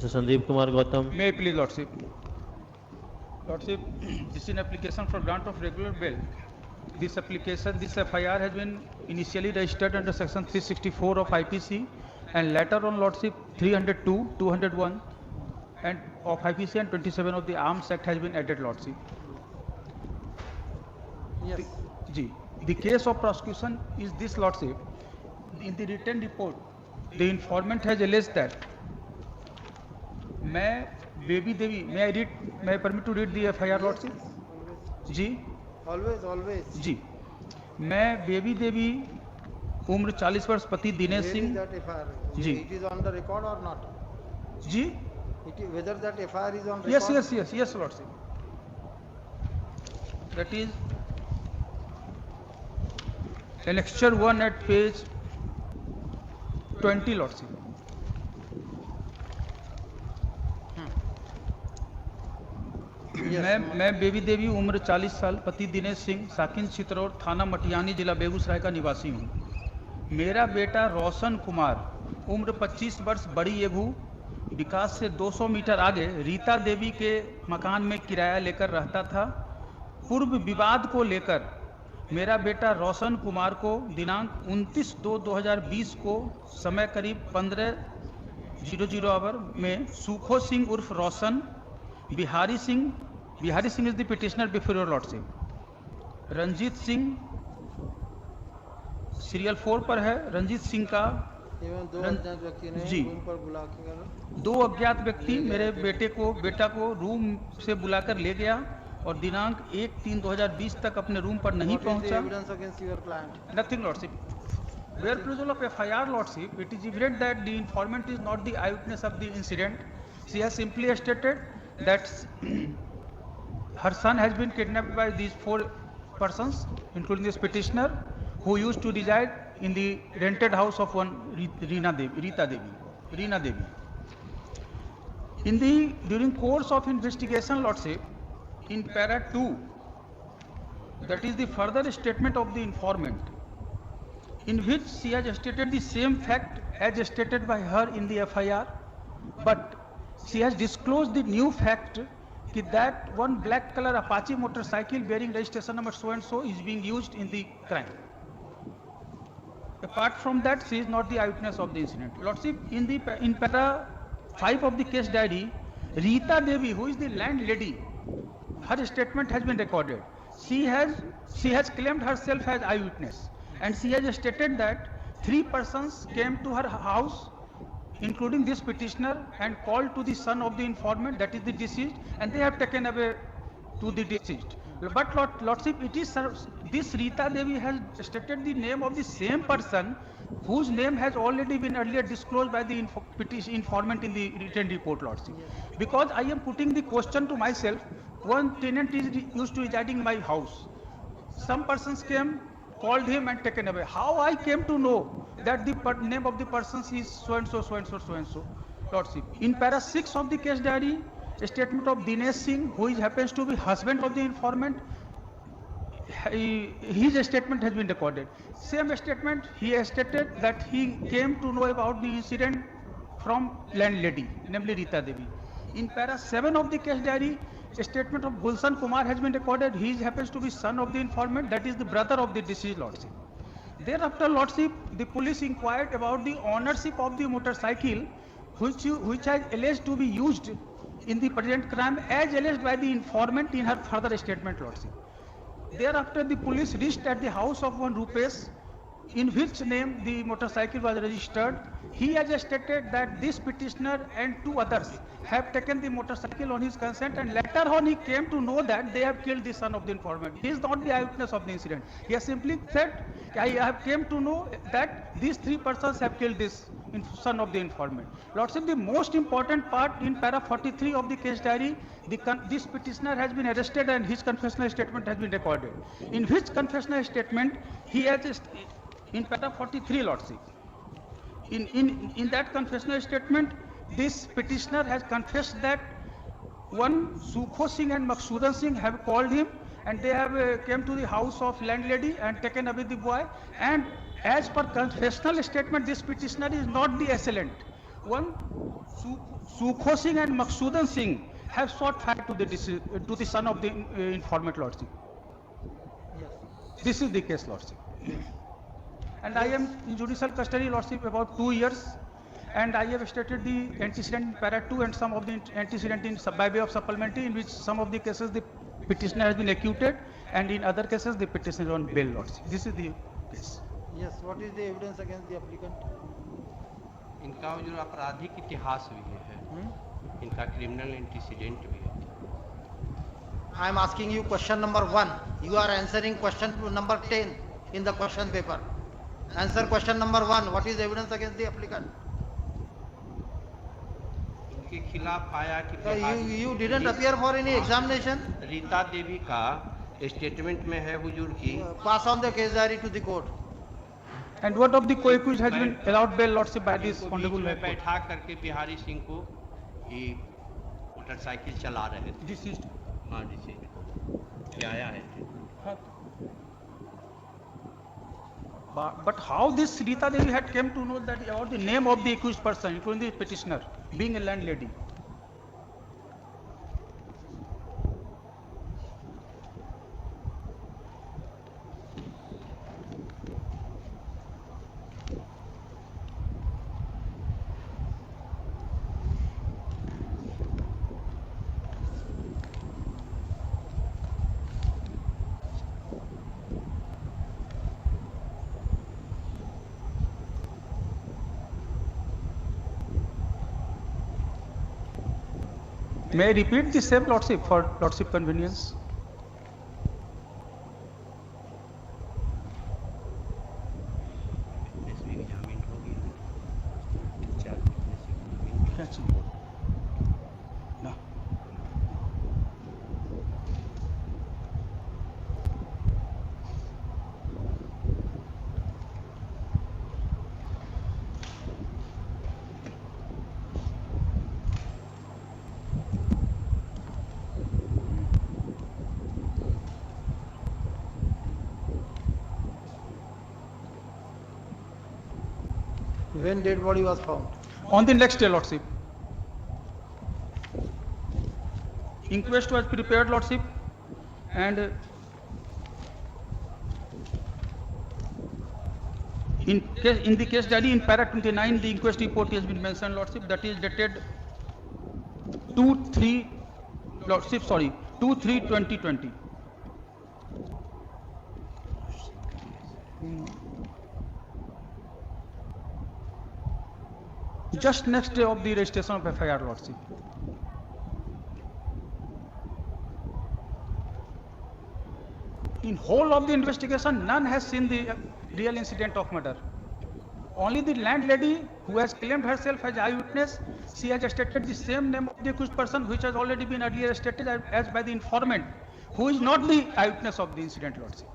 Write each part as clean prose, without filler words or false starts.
Mr. Sandeep Kumar Gautam. May I please, Lordship? Lordship, this is an application for grant of regular bail. This FIR has been initially registered under section 364 of IPC and later on, Lordship, 302, 201 and of IPC and 27 of the Arms Act has been added, Lordship. Yes. The case of prosecution is this, Lordship. In the written report, the informant has alleged that may I permit to read the FIR, Lordship? Ji Always. जी, मैं baby देवी उम्र 40 वर्ष पति Dinesh Where is Singh that FIR? जी। It is on the record or not? जी Whether that FIR is on record? yes Lordship. That is annexure 1 at page 20, Lordship. Yes, मैं baby देवी उम्र 40 साल पति दिनेश सिंह साकिन चित्रौड़ थाना मटियानी जिला बेगूसराय का निवासी हूँ। मेरा बेटा रोशन कुमार उम्र 25 वर्ष बड़ी येभू विकास से 200 मीटर आगे रीता देवी के मकान में किराया लेकर रहता था। पूर्व विवाद को लेकर मेरा बेटा रोशन कुमार को दिनांक 29/2/2020 को समय करीब 15:00 आवर में सुखो सिंह उर्फ Roshan Bihari Singh is the petitioner before your lordship. Ranjit Singh serial 4 पर है। रंजीत सिंह का एवं दो अज्ञात व्यक्ति ने जी। रूम पर बुला के दो अज्ञात व्यक्ति मेरे बेटा को रूम से बुलाकर ले गया और दिनांक 1/3/2020 तक अपने रूम पर नहीं पहुंचा। Evidence against your client? Nothing, Lordship. Where appraisal of FIR, Lordship, it is evident that the informant is not the eyewitness of the incident. She has simply stated that her son has been kidnapped by these 4 persons, including this petitioner, who used to reside in the rented house of one Reena Devi. During course of investigation, Lordship, in para 2, that is the further statement of the informant, in which she has stated the same fact as stated by her in the FIR, but she has disclosed the new fact that one black color Apache motorcycle bearing registration number so and so is being used in the crime. Apart from that, she is not the eyewitness of the incident. Lordship, in para 5 of the case diary, Rita Devi, who is the landlady, her statement has been recorded. She has claimed herself as eyewitness, and she has stated that 3 persons came to her house, including this petitioner, and called to the son of the informant, that is the deceased, and they have taken away to the deceased. But Lordship, it is this Rita Devi has stated the name of the same person whose name has already been earlier disclosed by the informant in the written report, Lordship. Because I am putting the question to myself, one tenant is used to residing in my house. Some persons came, called him and taken away. How I came to know that the name of the persons is so and so, Lordship. In para 6 of the case diary, a statement of Dinesh Singh, who happens to be husband of the informant, his statement has been recorded. Same statement, he has stated that he came to know about the incident from landlady, namely Rita Devi. In para 7 of the case diary, a statement of Gulshan Kumar has been recorded. He happens to be son of the informant, that is the brother of the deceased, Lordship. Thereafter, Lordship, the police inquired about the ownership of the motorcycle, which has alleged to be used in the present crime, as alleged by the informant in her further statement, Lordship. Thereafter, the police reached at the house of one Rupesh, in which name the motorcycle was registered. He has stated that this petitioner and 2 others have taken the motorcycle on his consent, and later on he came to know that they have killed the son of the informant. He is not the eyewitness of the incident. He has simply said, I have came to know that these 3 persons have killed this son of the informant. Lordship, the most important part in para 43 of the case diary, this petitioner has been arrested and his confessional statement has been recorded. In which confessional statement he has, in para 43, Lordship, in that confessional statement, this petitioner has confessed that one Sukho Singh and Maksudan Singh have called him, and they have came to the house of landlady and taken away the boy, and as per confessional statement, this petitioner is not the assailant. One Sukho Singh and Maksudan Singh have sought fire to the son of the informant, Lordship. Yes. This is the case, Lordship. And I am in judicial custody, Lordship, about 2 years. And I have stated the antecedent in para 2 and some of the antecedent in by way of supplementary, in which some of the cases the petitioner has been acquitted, and in other cases the petitioner is on bail, Lordship. This is the case. Yes, what is the evidence against the applicant? इनका जो आपराधिक इतिहास भी है, इनका criminal antecedent भी है. I am asking you question number 1. You are answering question number 10 in the question paper. Answer question number 1. What is the evidence against the applicant? इनके खिलाफ आया कि You didn't appear for any examination. Rita Devi का statement में है हुजूर की. Pass on the case diary to the court. And what of the co-accused has been allowed bail, Lordship, by this beach honorable में High Court? बैठा करके बिहारी सिंह को ये motorcycle चला रहे थे. Deceased. हाँ जी जी, क्या आया है. But how this Rita Devi had came to know that about the name of the accused person, including the petitioner, being a landlady? May I repeat the same, Lordship, for Lordship convenience? इसमें examine हो गया. 4 witness examine. क्या चाहिए? ना. When dead body was found? On the next day, Lordship. Inquest was prepared, Lordship, and in the case diary in para 29, the inquest report has been mentioned, Lordship. That is dated 2/3, Lordship. Sorry, 2/3/2020. Just next day of the registration of FIR, Lordship. In whole of the investigation, none has seen the real incident of murder. Only the landlady, who has claimed herself as eyewitness, she has stated the same name of the accused person, which has already been earlier stated as by the informant, who is not the eyewitness of the incident, Lordship.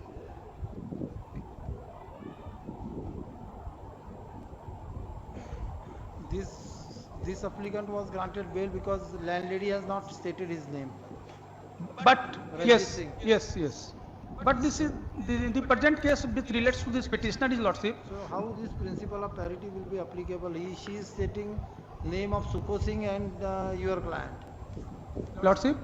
This applicant was granted bail because the landlady has not stated his name. But Ranjit yes, Singh. yes. But this is the present case which relates to this petitioner, is Lordship. So how this principle of parity will be applicable? She is stating name of Sukho Singh and your client. Lordship.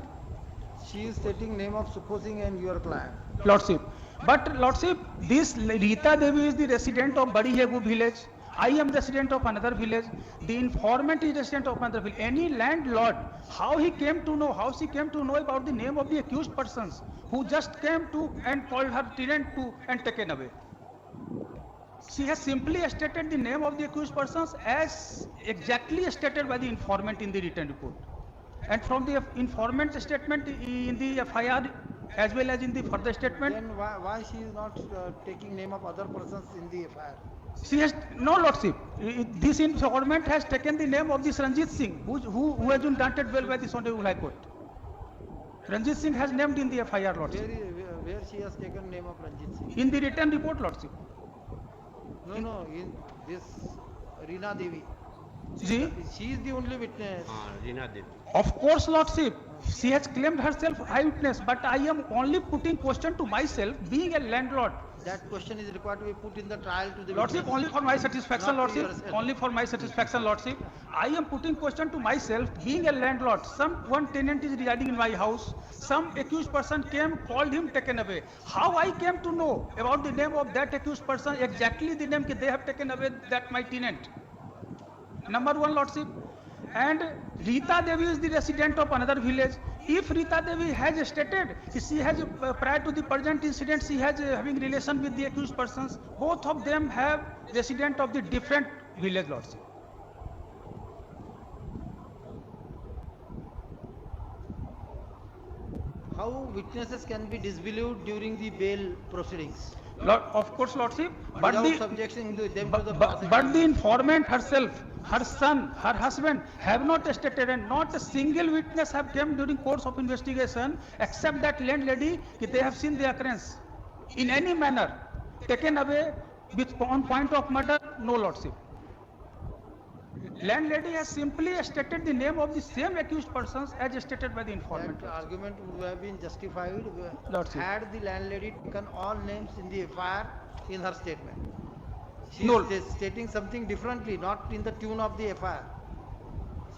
She is stating name of Sukho Singh and your client. Lordship. But Lordship, this Rita Devi is the resident of Badi Hegu village. I am resident of another village. The informant is resident of another village. Any landlord, how she came to know about the name of the accused persons who just came to and called her tenant to and taken away. She has simply stated the name of the accused persons as exactly stated by the informant in the written report. And from the informant statement in the FIR as well as in the further statement, Then why she is not taking name of other persons in the FIR? she has no, Lordship. This informant has taken the name of this Ranjit Singh, who has been granted bail by the Honorable High Court. Ranjit Singh has named in the FIR, Lordship. Where she has taken name of Ranjit Singh? In the written report, Lordship. No, in this Reena Devi. See, She is the only witness. हाँ, रीना देवी. of course, Lordship. She has claimed herself eyewitness, but I am only putting question to myself, being a landlord, That question is required to be put in the trial to the Lordship, witness. only for my satisfaction, Not to Lordship, yourself. only for my satisfaction, Lordship. I am putting question to myself, being a landlord, one tenant is residing in my house, some accused person came, called him, taken away. How I came to know about the name of that accused person, exactly the name they have taken away that my tenant? Number one, Lordship. And Rita Devi is the resident of another village. If Rita Devi has stated she has prior to the present incident she has having relation with the accused persons, both of them have resident of the different village, Lordship. How witnesses can be disbelieved during the bail proceedings? Lord, of course, Lordship, but Without the subjecting them to the but the prosecution. informant herself, her son, her husband have not stated, and not a single witness have come during course of investigation except that landlady they have seen the occurrence in any manner taken away with on point of murder. No, Lordship. Landlady has simply stated the name of the same accused persons as stated by the informant. That argument would have been justified Lordship. had the landlady taken all names in the FIR in her statement. She No. is stating something differently, not in the tune of the FIR.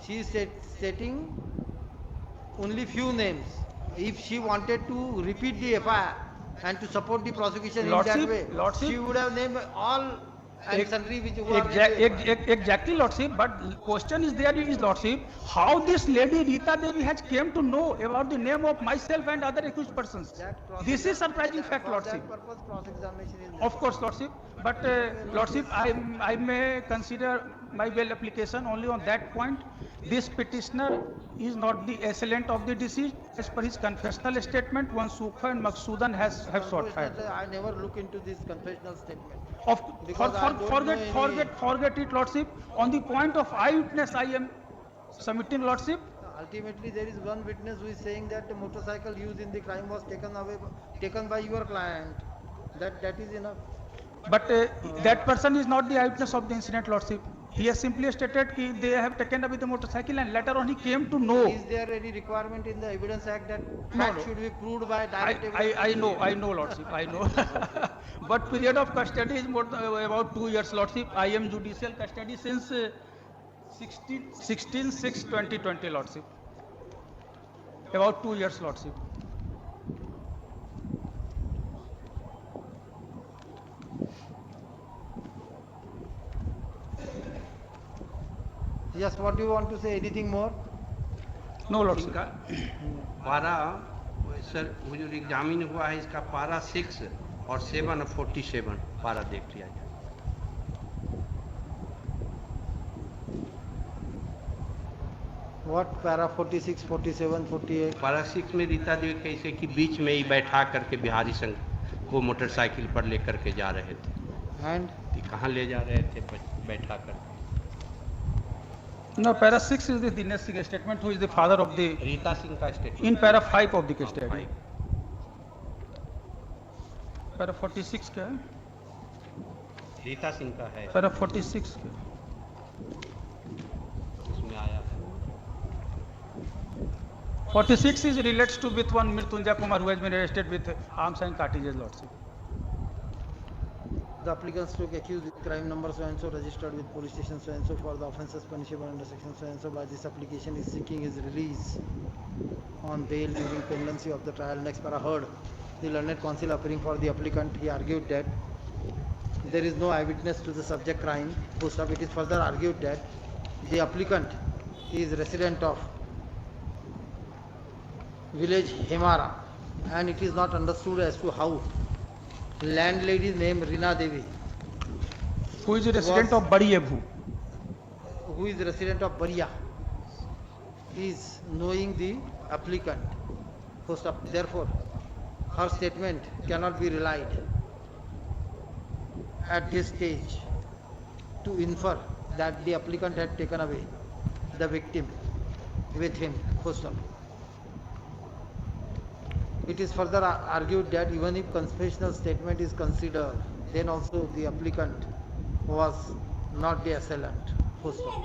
She is stating only few names. If she wanted to repeat the FIR and to support the prosecution in that Lordship, way, Lordship. she would have named all and Ex- sundry which who are in the FIR. Exactly, Lordship. But question is there is, Lordship, how this lady Rita Devi has came to know about the name of myself and other accused persons. This is surprising fact, Lordship. For that purpose, cross-examination is Of course, Lordship. But Lordship, I may consider my bail application only on that point. This petitioner is not the assailant of the deceased. As per his confessional statement, one Sukha and Maksudan have sought fire. I never look into this confessional statement. Forget it, Lordship. On the point of eyewitness, I am submitting, Lordship. Ultimately, there is one witness who is saying that the motorcycle used in the crime was taken by your client. That is enough. But that person is not the eyewitness of the incident, Lordship. He has simply stated that they have taken away the motorcycle, and later on he came to know. Is there any requirement in the Evidence Act that No, fact no. should be proved by direct evidence? I know, Lordship, I know. But period of custody is more about 2 years, Lordship. I am judicial custody since 16/6/2020, Lordship. About 2 years, Lordship. Yes, what do you want to say? Anything more? No, Lordship. इनका पारा sir वो जो examine हुआ है इसका पारा 6 और 7 और 47 पारा देख लिया जाए। What para 46, 47, 48? पारा 6 में रीता देवी कैसे कि बीच में ही बैठा करके बिहारी संघ को मोटरसाइकिल पर लेकर के जा रहे थे। And कि कहाँ ले जा रहे थे बैठा कर। No, para 6 is the Dinesh Singh statement, who is the father of the. Rita Singh का statement In para 5 of the case study. Para 46 क्या है? रीता सिंह का है Para 46 क्या? उसमें आया है। 46 is relates to with one Mrityunjay Kumar who has been arrested with arms and cartridges, Lordship. the applicants took accused with crime number so and so registered with police station so and so for the offences punishable under section so and so by this application is seeking his release on bail during pendency of the trial. Next para heard. The learned counsel appearing for the applicant, he argued that there is no eyewitness to the subject crime. Post up, it is further argued that the applicant is resident of village Hemara and it is not understood as to how landlady's name Rina Devi, Who is a resident of Badi Abhu. who is resident of Baria, is knowing the applicant. Post up. Therefore, her statement cannot be relied at this stage to infer that the applicant had taken away the victim with him. Post up. It is further argued that even if confessional statement is considered, then also the applicant was not the assailant. Full stop.